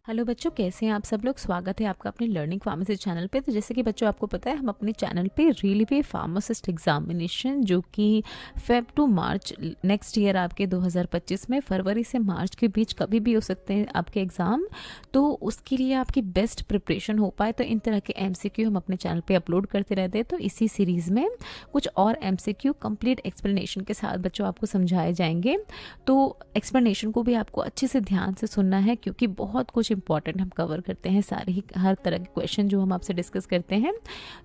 Hello बच्चों, कैसे हैं आप सब लोग। स्वागत है आपका अपने लर्निंग फार्मेसी चैनल पे। तो जैसे कि बच्चों आपको पता है, हम अपने चैनल पे रेलवे फार्मासिस्ट एग्जामिनेशन जो कि फेब टू मार्च नेक्स्ट ईयर आपके 2025 में फरवरी से मार्च के बीच कभी भी हो सकते हैं आपके एग्ज़ाम। तो उसके लिए आपकी बेस्ट प्रिपरेशन हो पाए तो इन तरह के एमसीक्यू हम अपने चैनल पे अपलोड करते रहते हैं। तो इसी सीरीज़ में कुछ और एमसीक्यू कंप्लीट एक्सप्लेनेशन के साथ बच्चों आपको समझाए जाएंगे। तो एक्सप्लेनेशन को भी आपको अच्छे से ध्यान से सुनना है, क्योंकि बहुत कुछ इंपॉर्टेंट हम कवर करते हैं, सारे ही हर तरह के क्वेश्चन जो हम आपसे डिस्कस करते हैं।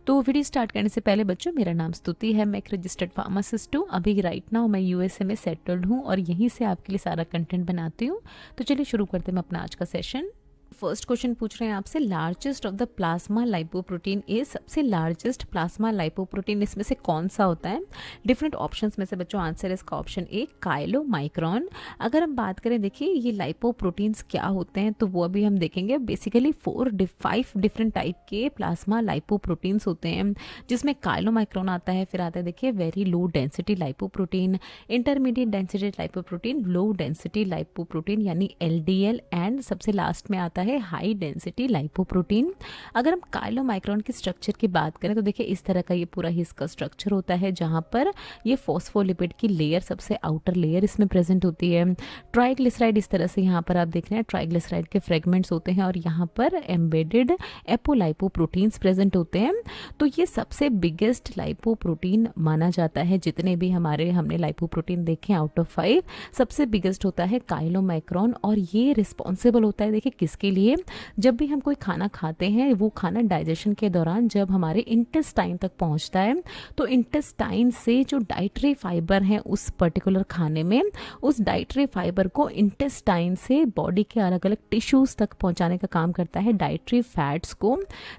तो वीडियो स्टार्ट करने से पहले बच्चों, मेरा नाम स्तुति है, मैं एक रजिस्टर्ड फार्मासिस्ट हूँ। अभी राइट नाउ मैं यूएसए में सेटल्ड हूँ और यहीं से आपके लिए सारा कंटेंट बनाती हूँ। तो चलिए शुरू करते हैं अपना आज का सेशन। फर्स्ट क्वेश्चन पूछ रहे हैं आपसे, largest of the plasma lipoprotein is, सबसे लार्जेस्ट प्लाज्मा लाइपोप्रोटीन इसमें से कौन सा होता है। डिफरेंट ऑप्शंस में से बच्चों आंसर है इसका ऑप्शन ए काइलोमाइक्रॉन। अगर हम बात करें, देखिए ये लाइपोप्रोटीन्स क्या होते हैं तो वो अभी हम देखेंगे। बेसिकली 5 डिफरेंट टाइप के प्लाज्मा लाइपोप्रोटीन्स होते हैं, जिसमें काइलोमाइक्रॉन आता है, फिर आता है देखिए very low density lipoprotein, intermediate density lipoprotein, low density lipoprotein यानी एलडीएल, एंड सबसे लास्ट में आता है हाई डेंसिटी लाइपोप्रोटीन। अगर हम काइलोमाइक्रॉन के स्ट्रक्चर की बात करें तो देखिए इस तरह का ये पूरा ही इसका स्ट्रक्चर होता है, जहां पर ये फॉस्फोलिपिड की लेयर, सबसे आउटर लेयर इसमें प्रेजेंट होती है। ट्राइग्लिसराइड इस तरह से यहाँ पर आप देख रहे हैं, ट्राइग्लिसराइड के फ्रेगमेंट्स होते हैं और यहाँ पर एम्बेडेड एपोलाइपोप्रोटीन्स प्रेजेंट होते हैं। तो ये सबसे बिगेस्ट लाइपोप्रोटीन माना जाता है। जितने भी हमने लाइपोप्रोटीन देखे आउट ऑफ 5, सबसे बिगेस्ट होता है काइलोमाइक्रॉन। और ये रिस्पॉन्सिबल होता है देखिए किसके लिए, जब भी हम कोई खाना खाते हैं, वो खाना डाइजेशन के दौरान जब हमारे इंटेस्टाइन तक पहुंचता है, तो इंटेस्टाइन से जो डाइटरी फाइबर है उस पर्टिकुलर खाने में, उस डाइटरी फाइबर को इंटेस्टाइन से बॉडी के अलग अलग टिश्यूज तक पहुंचाने का काम करता है, डाइटरी फैट्स को,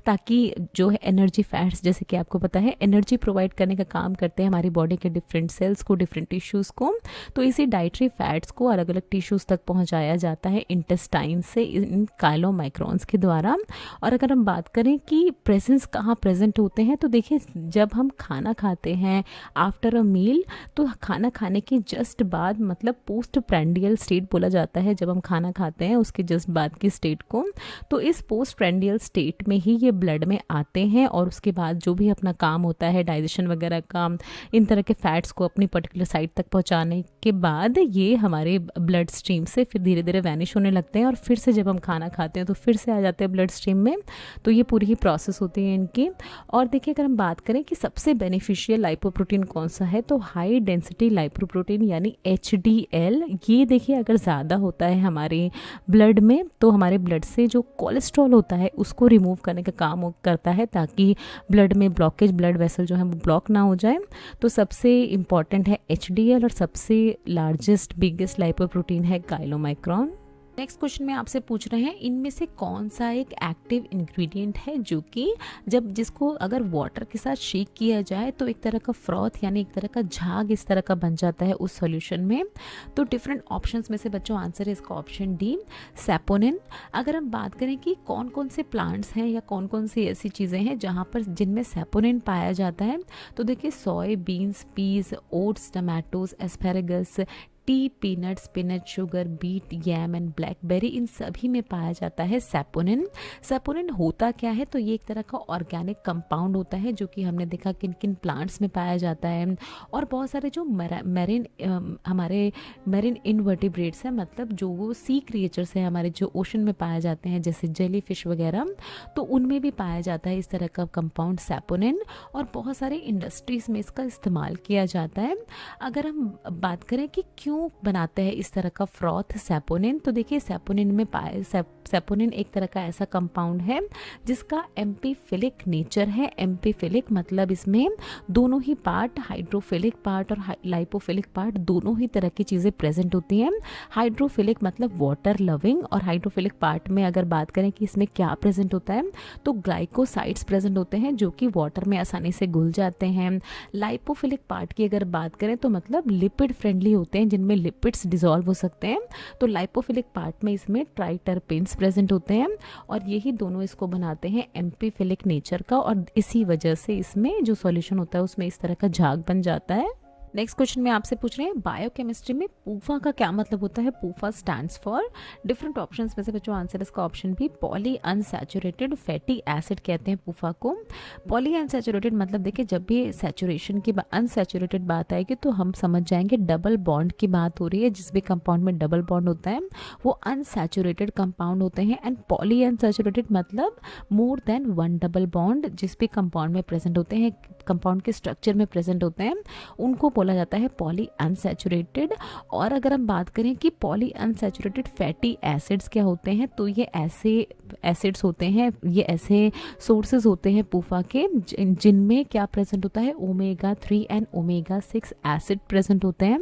ताकि जो है एनर्जी फैट्स, जैसे कि आपको पता है एनर्जी प्रोवाइड करने का काम करते हैं हमारी बॉडी के डिफरेंट सेल्स को, डिफरेंट टिश्यूज को। तो इसी डाइटरी फैट्स को अलग अलग टिश्यूज तक पहुंचाया जाता है इंटेस्टाइन से इन काइलोमाइक्रॉन्स के द्वारा। और अगर हम बात करें कि प्रेजेंस कहाँ प्रेजेंट होते हैं, तो देखिए जब हम खाना खाते हैं आफ्टर अ मील, तो खाना खाने के जस्ट बाद, मतलब पोस्ट प्रेंडियल स्टेट बोला जाता है, जब हम खाना खाते हैं उसके जस्ट बाद की स्टेट को। तो इस पोस्ट प्रेंडियल स्टेट में ही ये ब्लड में आते हैं और उसके बाद जो भी अपना काम होता है डाइजेशन वगैरह का, इन तरह के फैट्स को अपनी पर्टिकुलर साइट तक पहुंचाने के बाद ये हमारे ब्लड स्ट्रीम से फिर धीरे धीरे वैनिश होने लगते हैं और फिर से जब हम खाना खाते हैं तो फिर से आ जाते हैं ब्लड स्ट्रीम में। तो ये पूरी ही प्रोसेस होती है इनकी। और देखिए अगर हम बात करें कि सबसे बेनिफिशियल लाइपोप्रोटीन कौन सा है, तो हाई डेंसिटी लाइपोप्रोटीन यानी एचडीएल। ये देखिए अगर ज़्यादा होता है हमारे ब्लड में, तो हमारे ब्लड से जो कोलेस्ट्रॉल होता है उसको रिमूव करने का काम करता है, ताकि ब्लड में ब्लॉकेज, ब्लड वेसल जो है वो ब्लॉक ना हो जाए। तो सबसे इम्पॉर्टेंट है एचडीएल और सबसे लार्जेस्ट बिगेस्ट लाइपोप्रोटीन है काइलोमाइक्रॉन। नेक्स्ट क्वेश्चन में आपसे पूछ रहे हैं, इनमें से कौन सा एक एक्टिव इंग्रेडिएंट है जो कि जिसको अगर वाटर के साथ शेक किया जाए तो एक तरह का फ्रॉथ यानी एक तरह का झाग इस तरह का बन जाता है उस सॉल्यूशन में। तो डिफरेंट ऑप्शंस में से बच्चों आंसर है इसका ऑप्शन डी, सैपोनिन। अगर हम बात करें कि कौन कौन से प्लांट्स हैं या कौन कौन सी ऐसी चीज़ें हैं जहाँ पर जिनमें सैपोनिन पाया जाता है, तो देखिए soya beans, peas, oats, tomatoes, asparagus, tea, peanut, spinach, sugar, beet, yam and blackberry, इन सभी में पाया जाता है सैपोनिन। सैपोनिन होता क्या है, तो ये एक तरह का ऑर्गेनिक कंपाउंड होता है जो कि हमने देखा किन किन प्लांट्स में पाया जाता है। और बहुत सारे जो हमारे मेरीन इनवर्टिब्रेट्स हैं, मतलब जो वो सी क्रिएचर्स हैं हमारे जो ओशन में पाए जाते हैं, जैसे जेली फिश वगैरह, तो उनमें भी पाया जाता है इस तरह का कंपाउंड सैपोनिन। और बहुत सारे इंडस्ट्रीज़ में इसका इस्तेमाल किया जाता है। अगर हम बात करें कि क्यों बनाते हैं इस तरह का फ्रॉथ सैपोनिन, तो देखिए सैपोनिन में सैपोनिन एक तरह का ऐसा कंपाउंड है जिसका एम्पीफिलिक नेचर है। एम्पीफिलिक मतलब इसमें दोनों ही पार्ट, हाइड्रोफिलिक पार्ट और लाइपोफिलिक पार्ट, दोनों ही तरह की चीज़ें प्रेजेंट होती हैं। हाइड्रोफिलिक मतलब वाटर लविंग, और हाइड्रोफिलिक पार्ट में अगर बात करें कि इसमें क्या प्रेजेंट होता है, तो ग्लाइकोसाइड्स प्रेजेंट होते हैं जो कि वाटर में आसानी से घुल जाते हैं। लाइपोफिलिक पार्ट की अगर बात करें तो मतलब लिपिड फ्रेंडली होते हैं, जिनमें लिपिड्स डिसॉल्व हो सकते हैं। तो लाइपोफिलिक पार्ट में इसमें ट्राइटरपेन्स प्रेजेंट होते हैं और यही दोनों इसको बनाते हैं एम्पीफिलिक नेचर का, और इसी वजह से इसमें जो सॉल्यूशन होता है उसमें इस तरह का झाग बन जाता है। नेक्स्ट क्वेश्चन में आपसे पूछ रहे हैं बायोकेमिस्ट्री में पूफा का क्या मतलब होता है। पूफा स्टैंड्स फॉर डिफरेंट ऑप्शंस में से बच्चों आंसर इसका ऑप्शन भी पॉली अनसैचुरेटेड फैटी एसिड कहते हैं पूफा को। पॉली अनसैचुरेटेड मतलब देखिए जब भी सैचुरेशन की अनसैचुरेटेड बात आएगी तो हम समझ जाएंगे डबल बॉन्ड की बात हो रही है। जिस भी कंपाउंड में डबल बॉन्ड होता है वो अनसैचुरेटेड कंपाउंड होते हैं। एंड पॉली अनसैचुरेटेड मतलब more than one double bond जिस भी कंपाउंड में प्रेजेंट होते हैं, कंपाउंड के स्ट्रक्चर में प्रेजेंट होते हैं, उनको बोला जाता है पॉली अनसैचुरेटेड। और अगर हम बात करें कि पॉली अनसैचुरेटेड फैटी एसिड्स क्या होते हैं तो ये ऐसे एसिड्स होते हैं, ये ऐसे सोर्सेज होते हैं पूफा के जिनमें क्या प्रेजेंट होता है omega 3 and omega 6 acid present होते हैं।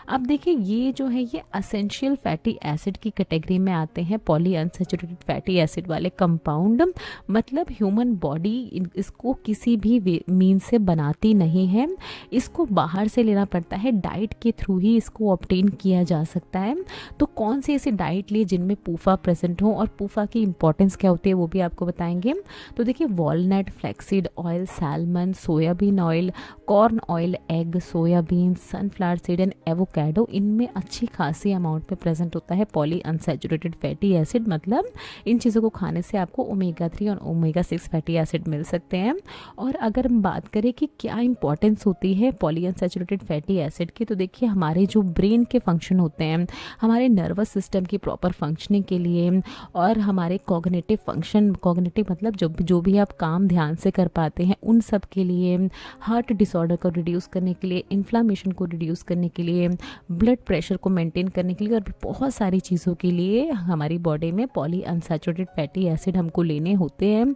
अब देखिए ये जो है ये असेंशियल फैटी एसिड की कैटेगरी में आते हैं पॉली अनसैचुरेटेड फैटी एसिड वाले कंपाउंड। मतलब ह्यूमन बॉडी इसको किसी भी मीन से बनाती नहीं है, इसको बाहर से लेना पड़ता है, डाइट के थ्रू ही इसको ऑब्टेन किया जा सकता है। तो कौन सी ऐसी डाइट लिए जिनमें पूफा प्रेजेंट हो और पूफा की इंपॉर्टेंस क्या होती है वो भी आपको बताएंगे। तो देखिए walnut, flaxseed oil, salmon, soybean oil, corn oil, egg, soybean, sunflower seed and avocado, इनमें अच्छी खासी अमाउंट में प्रेजेंट होता है पॉली अनसैचुरेटेड फैटी एसिड। मतलब इन चीज़ों को खाने से आपको ओमेगा 3 और ओमेगा 6 फैटी एसिड मिल सकते हैं। और अगर हम बात करें कि क्या इंपॉर्टेंस होती है पॉली अनसैचुरेटेड फैटी एसिड की, तो देखिए हमारे जो ब्रेन के फंक्शन होते हैं, हमारे नर्वस सिस्टम की प्रॉपर फंक्शनिंग के लिए और हमारे कॉग्निटिव फंक्शन, कॉग्निटिव मतलब जो भी आप काम ध्यान से कर पाते हैं उन सब के लिए, हार्ट डिसऑर्डर को रिड्यूस करने के लिए, इन्फ्लामेशन को रिड्यूस करने के लिए, ब्लड प्रेशर को मेंटेन करने के लिए और भी बहुत सारी चीज़ों के लिए हमारी बॉडी में पॉली अनसैचुरेटेड फैटी एसिड हमको लेने होते हैं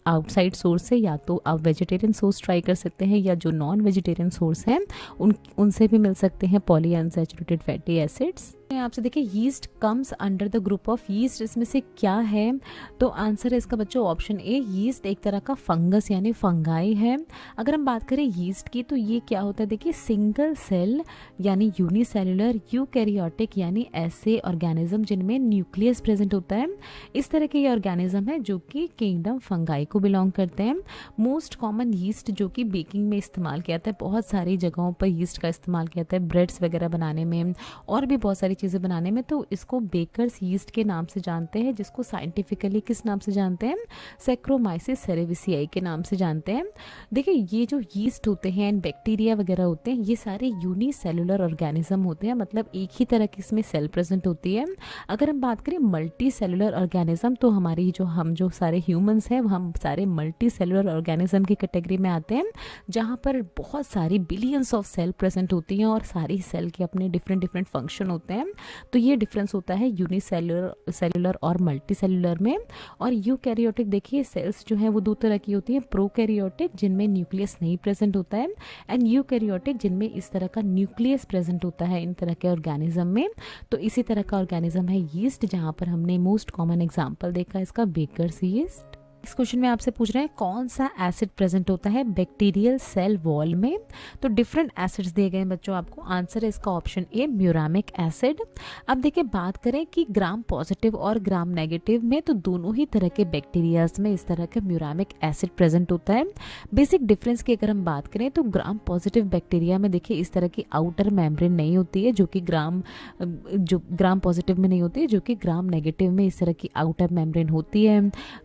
आउटसाइड सोर्स से। या तो आप वेजिटेरियन सोर्स ट्राई कर सकते हैं या जो नॉन वेजिटेरियन सोर्स हैं उनसे भी मिल सकते हैं पॉली अनसैचुरेटेड फैटी एसिड्स। आपसे देखिए yeast comes under the group of yeast, इसमें से क्या है, तो आंसर है इसका बच्चों ऑप्शन ए। यीस्ट एक तरह का फंगस यानी फंगाई है। अगर हम बात करें यीस्ट की तो ये क्या होता है, देखिए सिंगल सेल यानी यूनिसेलुलर यूकैरियोटिक यानी ऐसे ऑर्गेनिज्म जिनमें न्यूक्लियस प्रेजेंट होता है, इस तरह के ये ऑर्गेनिज्म है जो कि किंगडम फंगाई को बिलोंग करते हैं। मोस्ट कॉमन यीस्ट जो कि बेकिंग में इस्तेमाल किया जाता है, बहुत सारी जगहों पर यीस्ट का इस्तेमाल किया जाता है ब्रेड्स वगैरह बनाने में और भी बहुत सारी चीज़ें बनाने में, तो इसको बेकर्स यीस्ट के नाम से जानते हैं, जिसको साइंटिफिकली किस नाम से जानते हैं, सैक्रोमाइसिस सेरेविसियाई के नाम से जानते हैं। देखिए ये जो यीस्ट होते हैं एंड बैक्टीरिया वगैरह होते हैं ये सारे यूनिसेलुलर ऑर्गेनिज्म होते हैं, मतलब एक ही तरह की इसमें सेल प्रेजेंट होती है। अगर हम बात करें मल्टी सेलुलर ऑर्गेनिज्म तो हमारी जो सारे ह्यूमंस हैं हम सारे मल्टी सेलुलर ऑर्गेनिज्म की कैटेगरी में आते हैं, जहाँ पर बहुत सारी बिलियंस ऑफ सेल प्रेजेंट होती हैं और सारी सेल के अपने डिफरेंट फंक्शन होते हैं। तो ये डिफरेंस होता है यूनिसेलुलर और मल्टी सेलुलर में। और यूकैरियोटिक देखिए सेल्स जो हैं वो दो तरह की होती हैं, प्रोकैरियोटिक जिनमें न्यूक्लियस नहीं प्रेजेंट होता है एंड यूकैरियोटिक जिनमें इस तरह का न्यूक्लियस प्रेजेंट होता है इन तरह के ऑर्गेनिज्म में। तो इसी तरह का ऑर्गेनिज्म है यीस्ट, जहाँ पर हमने मोस्ट कॉमन एग्जाम्पल देखा इसका बेकर्स यीस्ट। इस क्वेश्चन में आपसे पूछ रहे हैं कौन सा एसिड प्रेजेंट होता है बैक्टीरियल सेल वॉल में, तो डिफरेंट एसिड्स दिए गए हैं बच्चों आपको। आंसर है इसका ऑप्शन ए म्यूरामिक एसिड। अब देखिए बात करें कि ग्राम पॉजिटिव और ग्राम नेगेटिव में, तो दोनों ही तरह के बैक्टीरियाज में इस तरह का म्यूरामिक एसिड प्रेजेंट होता है। बेसिक डिफरेंस की अगर हम बात करें तो ग्राम पॉजिटिव बैक्टीरिया में देखिए इस तरह की आउटर मेम्ब्रेन नहीं होती है जो ग्राम पॉजिटिव में नहीं होती है, जो कि ग्राम नेगेटिव में इस तरह की आउटर मेम्ब्रेन होती है।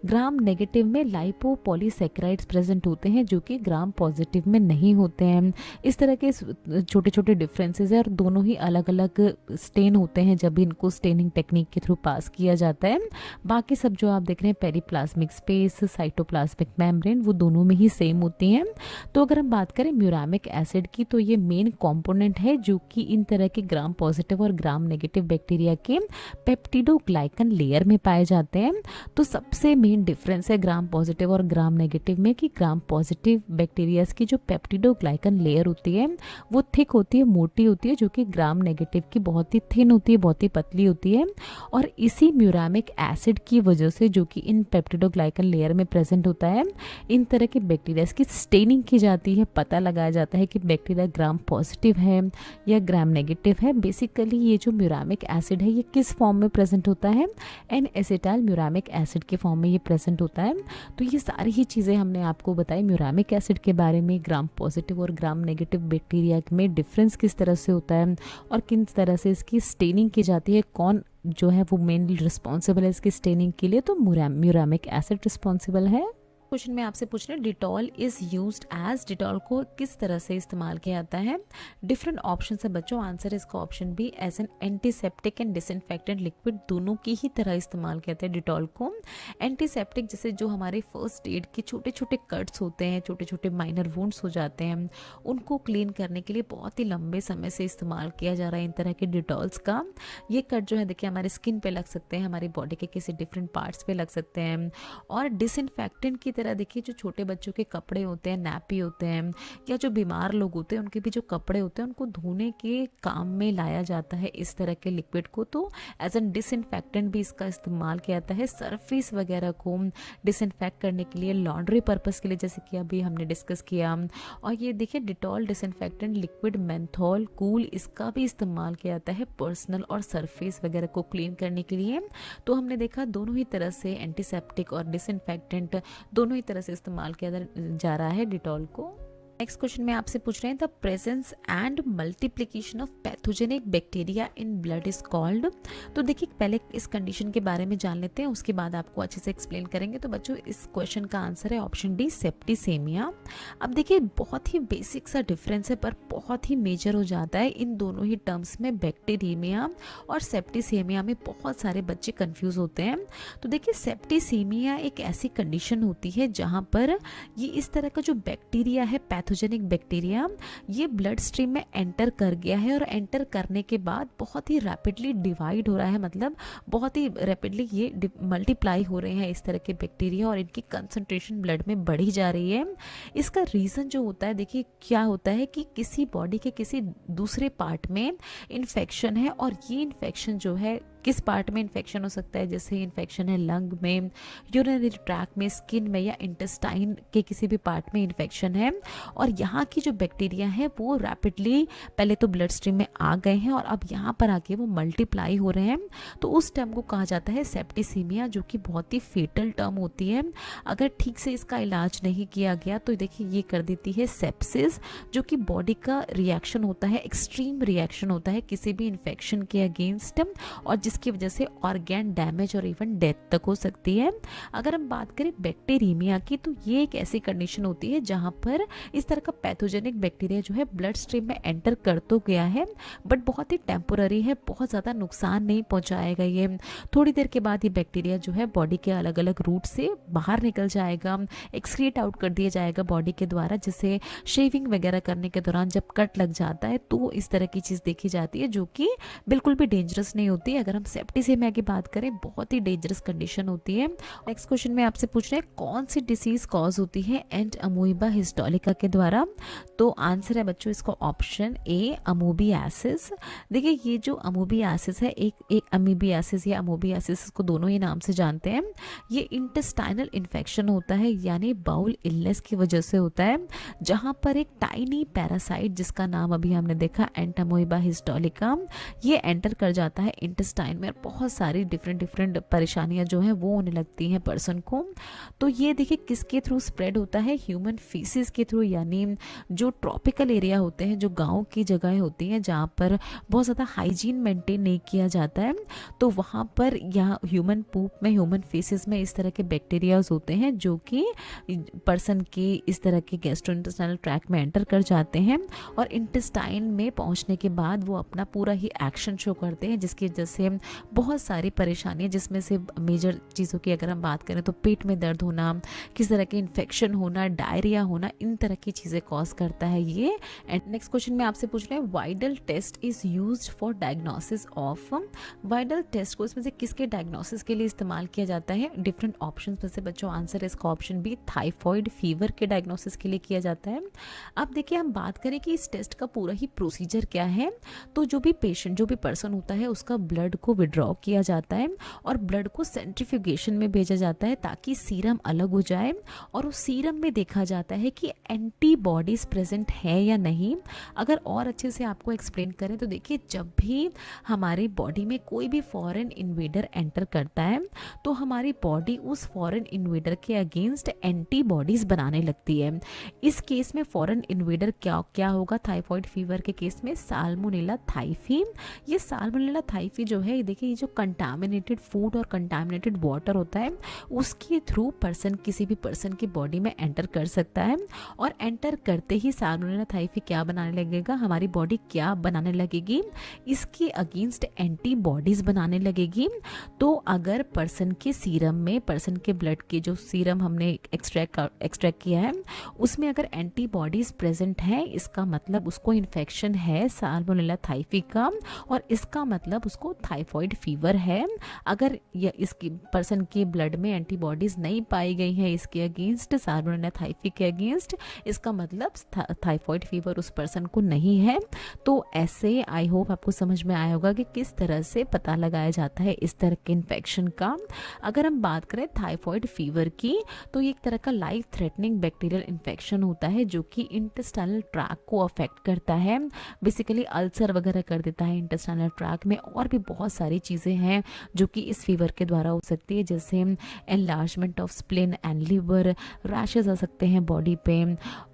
ग्राम नेगेटिव में लाइपोपॉलीसैकेराइड्स प्रेजेंट होते हैं जो कि ग्राम पॉजिटिव में नहीं होते हैं। इस तरह के छोटे छोटे डिफरेंसेस है और दोनों ही अलग अलग स्टेन होते हैं जब इनको स्टेनिंग टेक्निक के थ्रू पास किया जाता है। बाकी सब जो आप देख रहे हैं पेरिप्लाज्मिक स्पेस, साइटोप्लाज्मिक मेम्ब्रेन, वो दोनों में ही सेम होती हैं। तो अगर हम बात करें म्यूरामिक एसिड की तो ये मेन कॉम्पोनेंट है जो कि इन तरह के ग्राम पॉजिटिव और ग्राम नेगेटिव बैक्टीरिया के पेप्टिडोग्लाइकन लेयर में पाए जाते हैं। तो सबसे मेन डिफरेंस है ग्राम पॉजिटिव और ग्राम नेगेटिव में कि ग्राम पॉजिटिव बैक्टीरियाज की जो पेप्टिडोग्लाइकन लेयर होती है वो थिक होती है, मोटी होती है, जो कि ग्राम नेगेटिव की बहुत ही थिन होती है, बहुत ही पतली होती है। और इसी म्यूरामिक एसिड की वजह से जो कि इन पेप्टिडोग्लाइकन लेयर में प्रेजेंट होता है, इन तरह के बैक्टीरियाज की स्टेनिंग की जाती है, पता लगाया जाता है कि बैक्टीरिया ग्राम पॉजिटिव है या ग्राम नेगेटिव है। बेसिकली ये जो म्यूरामिक एसिड है ये किस फॉर्म में प्रेजेंट होता है, एन एसिटाइल म्यूरामिक एसिड के फॉर्म में ये प्रेजेंट होता होता है। तो ये सारी ही चीज़ें हमने आपको बताई म्यूरामिक एसिड के बारे में, ग्राम पॉजिटिव और ग्राम नेगेटिव बैक्टीरिया में डिफरेंस किस तरह से होता है और किस तरह से इसकी स्टेनिंग की जाती है, कौन जो है वो मेनली रिस्पॉन्सिबल है इसकी स्टेनिंग के लिए, तो म्यूरामिक एसिड रिस्पॉन्सिबल है। क्वेश्चन में आपसे पूछ रहे हैं Dettol is used as, Dettol को किस तरह से इस्तेमाल किया जाता है। डिफरेंट ऑप्शन है बच्चों, आंसर इसका option B as an antiseptic and disinfectant liquid, दोनों की ही तरह इस्तेमाल किया जाता है डिटॉल को। एंटीसेप्टिक जैसे जो हमारे फर्स्ट एड के छोटे छोटे कट्स होते हैं, छोटे छोटे माइनर वुंड्स हो जाते हैं, उनको क्लीन करने के लिए बहुत ही लंबे समय से इस्तेमाल किया जा रहा है इन तरह के डिटॉल्स का। ये कट जो है देखिए हमारे स्किन पे लग सकते हैं, हमारी बॉडी के किसी डिफरेंट पार्ट्स पे लग सकते हैं। और डिसइंफेक्टेंट की तरह देखिए जो छोटे बच्चों के कपड़े होते हैं, नैपी होते हैं, या जो बीमार लोग होते हैं उनके भी जो कपड़े होते हैं उनको धोने के काम में लाया जाता है इस तरह के लिक्विड को। तो एज एन डिसइंफेक्टेंट भी इसका इस्तेमाल किया जाता है सरफेस वगैरह को डिसइंफेक्ट करने के लिए, लॉन्ड्री पर्पस के लिए, जैसे कि अभी हमने डिस्कस किया। और ये देखिए Dettol disinfectant liquid, menthol, cool, इसका भी इस्तेमाल किया जाता है पर्सनल और सरफेस वगैरह को क्लीन करने के लिए। तो हमने देखा दोनों ही तरह से एंटीसेप्टिक और डिसइंफेक्टेंट दोनों ही तरह से इस्तेमाल किया जा रहा है डिटॉल को। नेक्स्ट क्वेश्चन में आपसे पूछ रहे हैं the presence and multiplication of pathogenic bacteria in blood is called. तो देखिए पहले इस कंडीशन के बारे में जान लेते हैं, उसके बाद आपको अच्छे से एक्सप्लेन करेंगे। तो बच्चों इस क्वेश्चन का आंसर है ऑप्शन डी सेप्टिसेमिया। अब देखिए बहुत ही बेसिक सा डिफरेंस है पर बहुत ही मेजर हो जाता है इन दोनों ही टर्म्स में, बैक्टीरियमिया और सेप्टिसेमिया में बहुत सारे बच्चे कंफ्यूज होते हैं। तो देखिए सेप्टिसेमिया एक ऐसी कंडीशन होती है जहाँ पर ये इस तरह का जो बैक्टीरिया है, पैथोजेनिक बैक्टीरिया, ये ब्लड स्ट्रीम में एंटर कर गया है और एंटर करने के बाद बहुत ही रैपिडली डिवाइड हो रहा है, मतलब बहुत ही रैपिडली ये मल्टीप्लाई हो रहे हैं इस तरह के बैक्टीरिया और इनकी कंसंट्रेशन ब्लड में बढ़ी जा रही है। इसका रीज़न जो होता है देखिए क्या होता है कि किसी बॉडी के किसी दूसरे पार्ट में इन्फेक्शन है, और ये इन्फेक्शन जो है किस पार्ट में इन्फेक्शन हो सकता है, जैसे इन्फेक्शन है लंग में, यूरिनरी ट्रैक्ट में, स्किन में, या इंटेस्टाइन के किसी भी पार्ट में इन्फेक्शन है, और यहाँ की जो बैक्टीरिया है वो रैपिडली पहले तो ब्लड स्ट्रीम में आ गए हैं और अब यहाँ पर आके वो मल्टीप्लाई हो रहे हैं। तो उस टर्म को कहा जाता है सेप्टिसीमिया, जो कि बहुत ही फेटल टर्म होती है। अगर ठीक से इसका इलाज नहीं किया गया तो देखिए ये कर देती है सेप्सिस, जो कि बॉडी का रिएक्शन होता है, एक्सट्रीम रिएक्शन होता है किसी भी इन्फेक्शन के अगेंस्ट, और जिसकी वजह से ऑर्गेन डैमेज और इवन डेथ तक हो सकती है। अगर हम बात करें बैक्टीरियमिया की, तो ये एक ऐसी कंडीशन होती है जहां पर इस तरह का पैथोजेनिक बैक्टीरिया जो है ब्लड स्ट्रीम में एंटर कर तो गया है बट बहुत ही टेम्पोररी है, बहुत ज़्यादा नुकसान नहीं पहुंचाएगा। ये थोड़ी देर के बाद ये बैक्टीरिया जो है बॉडी के अलग अलग रूट से बाहर निकल जाएगा, एक्सक्रीट आउट कर दिया जाएगा बॉडी के द्वारा, जैसे शेविंग वगैरह करने के दौरान जब कट लग जाता है तो इस तरह की चीज़ देखी जाती है, जो कि बिल्कुल भी डेंजरस नहीं होती। अगर हम सेप्टिसेमिया की बात करें बहुत ही डेंजरस कंडीशन होती है। नेक्स्ट क्वेश्चन में आपसे पूछ रहे हैं कौन सी डिसीज कॉज होती है एंड अमोइबा हिस्टोलिका के द्वारा। तो आंसर है बच्चों इसका ऑप्शन ए अमोबियासिस। देखिए ये जो अमोबियासिस है, एक अमीबियासिस या अमोबियासिस को दोनों ही नाम से जानते हैं, ये इंटेस्टाइनल इन्फेक्शन होता है, यानी बाउल इलनेस की वजह से होता है, जहाँ पर एक टाइनी पैरासाइट जिसका नाम अभी हमने देखा एंटामोइबा हिस्टोलिका, ये एंटर कर जाता है इंटेस्टाइन में, बहुत सारी डिफरेंट परेशानियां जो हैं वो होने लगती हैं पर्सन को। तो ये देखिए किसके थ्रू स्प्रेड होता है, ह्यूमन फीसिस के थ्रू, यानी जो ट्रॉपिकल एरिया होते हैं, जो गांव की जगह होती हैं जहाँ पर बहुत ज़्यादा हाइजीन मेंटेन नहीं किया जाता है, तो वहाँ पर यहाँ ह्यूमन पूप में, ह्यूमन फीसिस में इस तरह के बैक्टीरियाज होते हैं जो कि पर्सन के इस तरह के गैस्ट्रोइंटेस्टाइनल ट्रैक्ट में एंटर कर जाते हैं और इंटेस्टाइन में पहुँचने के बाद वो अपना पूरा ही एक्शन शो करते हैं, जिसकी वजह से बहुत सारी परेशानियाँ, जिसमें से मेजर चीज़ों की अगर हम बात करें तो पेट में दर्द होना, किस तरह के इन्फेक्शन होना, डायरिया होना, इन तरह की चीज़ें कॉज करता है ये। एंड नेक्स्ट क्वेश्चन में आपसे पूछ रहे हैं Widal test is used for diagnosis of. Widal test को इसमें से किसके डायग्नोसिस के लिए इस्तेमाल किया जाता है, डिफरेंट ऑप्शन में से बच्चों आंसर इसका ऑप्शन बी थाइफॉइड फीवर के डायग्नोसिस के लिए किया जाता है। अब देखिए हम बात करें कि इस टेस्ट का पूरा ही प्रोसीजर क्या है, तो जो भी पेशेंट, जो भी पर्सन होता है उसका ब्लड को को विड्रॉ किया जाता है और ब्लड को सेंट्रीफ्यूगेशन में भेजा जाता है ताकि सीरम अलग हो जाए और उस सीरम में देखा जाता है कि एंटीबॉडीज़ प्रेजेंट है या नहीं। अगर और अच्छे से आपको एक्सप्लेन करें तो देखिए, जब भी हमारी बॉडी में कोई भी फॉरेन इन्वेडर एंटर करता है तो हमारी बॉडी उस फॉरेन इन्वेडर के अगेंस्ट एंटीबॉडीज़ बनाने लगती है। इस केस में फॉरेन इन्वेडर क्या होगा? थाइफॉइड फीवर के केस में साल्मोनेला थाइफी। ये साल्मोनेला थाइफी जो है, देखिए ये जो कंटामिनेटेड फूड और कंटामिनेटेड वाटर होता है उसके थ्रू किसी भी पर्सन की बॉडी में एंटर कर सकता है और एंटर करते ही साल्मोनेला थाइफी क्या बनाने लगेगा? हमारी बॉडी क्या बनाने लगेगी? इसके अगेंस्ट एंटीबॉडीज़ बनाने लगेगी। तो अगर पर्सन के सीरम में, पर्सन के ब्लड के जो सीरम हमने एक्सट्रैक्ट किया है उसमें अगर एंटीबॉडीज़ प्रेजेंट हैं, इसका मतलब उसको इन्फेक्शन है साल्मोनेला थाइफी का और इसका मतलब उसको थाइफॉइड फीवर है। अगर इसकी पर्सन के ब्लड में एंटीबॉडीज़ नहीं पाई गई हैं इसके अगेंस्ट, साल्मोनेला थाइफी के अगेंस्ट, इसका मतलब थाइफॉइड फीवर उस पर्सन को नहीं है। तो ऐसे आई होप आपको समझ में आया होगा कि किस तरह से पता लगाया जाता है इस तरह के इन्फेक्शन का। अगर हम बात करें थाइफॉइड फीवर की तो ये एक तरह का लाइफ थ्रेटनिंग बैक्टीरियल इन्फेक्शन होता है जो कि इंटेस्टाइनल ट्रैक को अफेक्ट करता है। बेसिकली अल्सर वगैरह कर देता है इंटेस्टाइनल ट्रैक में, और भी बहुत सारी चीज़ें हैं जो कि इस फीवर के द्वारा हो सकती है, जैसे enlargement of spleen and liver, rashes आ सकते हैं बॉडी पे।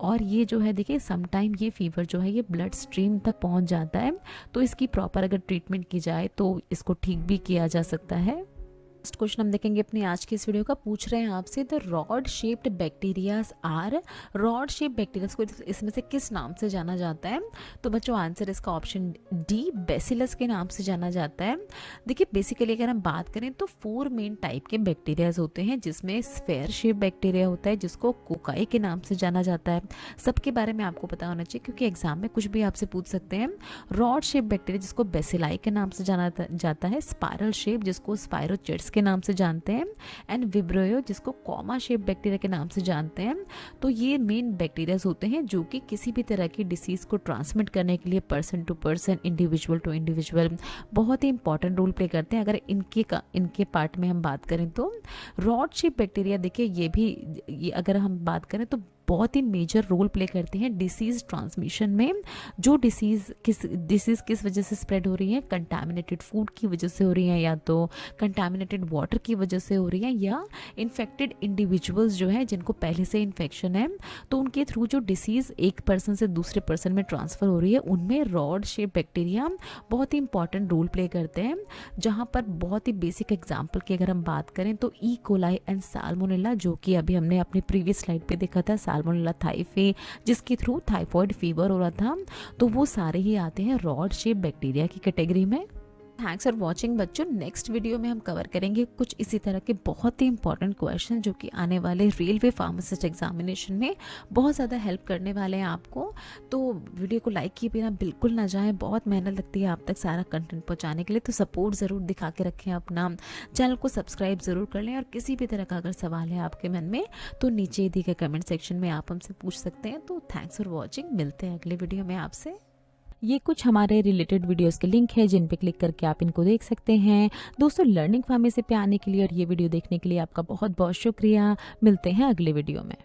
और ये जो है देखिए, समटाइम ये फीवर जो है ये ब्लड स्ट्रीम तक पहुंच जाता है, तो इसकी प्रॉपर अगर ट्रीटमेंट की जाए तो इसको ठीक भी किया जा सकता है। नेक्स्ट क्वेश्चन हम देखेंगे अपनी आज की इस वीडियो का। पूछ रहे हैं आपसे, the rod shaped bacterias are, rod shape bacterias को इसमें से किस नाम से जाना जाता है? तो बच्चों आंसर इसका ऑप्शन डी, बेसिलस के नाम से जाना जाता है। देखिए बेसिकली अगर हम बात करें तो 4 मेन टाइप के बैक्टीरियाज होते हैं, जिसमें स्फेयर शेप बैक्टीरिया होता है जिसको कोकाई के नाम से जाना जाता है। सबके बारे में आपको पता होना चाहिए क्योंकि एग्जाम में कुछ भी आपसे पूछ सकते हैं। रॉड शेप बैक्टीरिया जिसको बेसिलाई के नाम से जाना जाता है, स्पाइरल शेप जिसको स्पाइरोचेट्स के नाम से जानते हैं, एंड विब्रियो जिसको कॉमा शेप बैक्टीरिया के नाम से जानते हैं। तो ये मेन बैक्टीरियाज होते हैं जो कि किसी भी तरह की डिसीज को ट्रांसमिट करने के लिए person to person, individual to individual बहुत ही इंपॉर्टेंट रोल प्ले करते हैं। अगर इनके पार्ट में हम बात करें तो रॉड शेप बैक्टीरिया देखिए ये अगर हम बात करें तो बहुत ही मेजर रोल प्ले करते हैं डिसीज़ ट्रांसमिशन में। जो डिसीज़ किस वजह से स्प्रेड हो रही है? कंटामिनेटेड फूड की वजह से हो रही है, या तो कंटामिनेटेड वाटर की वजह से हो रही है, या इन्फेक्टेड इंडिविजुअल्स जो है जिनको पहले से इन्फेक्शन है तो उनके थ्रू जो डिसीज़ एक पर्सन से दूसरे पर्सन में ट्रांसफ़र हो रही है, उनमें रॉड शेप बैक्टीरिया बहुत ही इंपॉर्टेंट रोल प्ले करते हैं। जहाँ पर बहुत ही बेसिक एग्जाम्पल की अगर हम बात करें तो ई कोलाई एंड साल्मोनेला, जो कि अभी हमने अपनी प्रीवियस स्लाइड पे देखा था, साल्मोनेला थाइफी जिसके थ्रू थाइफॉइड फीवर हो रहा था, तो वो सारे ही आते हैं रॉड शेप बैक्टीरिया की कैटेगरी में। थैंक्स फॉर वॉचिंग बच्चों। नेक्स्ट वीडियो में हम कवर करेंगे कुछ इसी तरह के बहुत ही इंपॉर्टेंट क्वेश्चन जो कि आने वाले रेलवे फार्मासिस्ट एग्जामिनेशन में बहुत ज़्यादा हेल्प करने वाले हैं आपको। तो वीडियो को लाइक किए बिना बिल्कुल ना जाएं, बहुत मेहनत लगती है आप तक सारा कंटेंट पहुंचाने के लिए, तो सपोर्ट ज़रूर दिखा के रखें अपना, चैनल को सब्सक्राइब ज़रूर कर लें। और किसी भी तरह का अगर सवाल है आपके मन में तो नीचे दिए गए कमेंट सेक्शन में आप हमसे पूछ सकते हैं। तो थैंक्स फॉर वॉचिंग, मिलते हैं अगले वीडियो में आपसे। ये कुछ हमारे रिलेटेड वीडियोस के लिंक है जिन पे क्लिक करके आप इनको देख सकते हैं। दोस्तों लर्निंग फार्मेसी पे आने के लिए और ये वीडियो देखने के लिए आपका बहुत बहुत शुक्रिया। मिलते हैं अगले वीडियो में।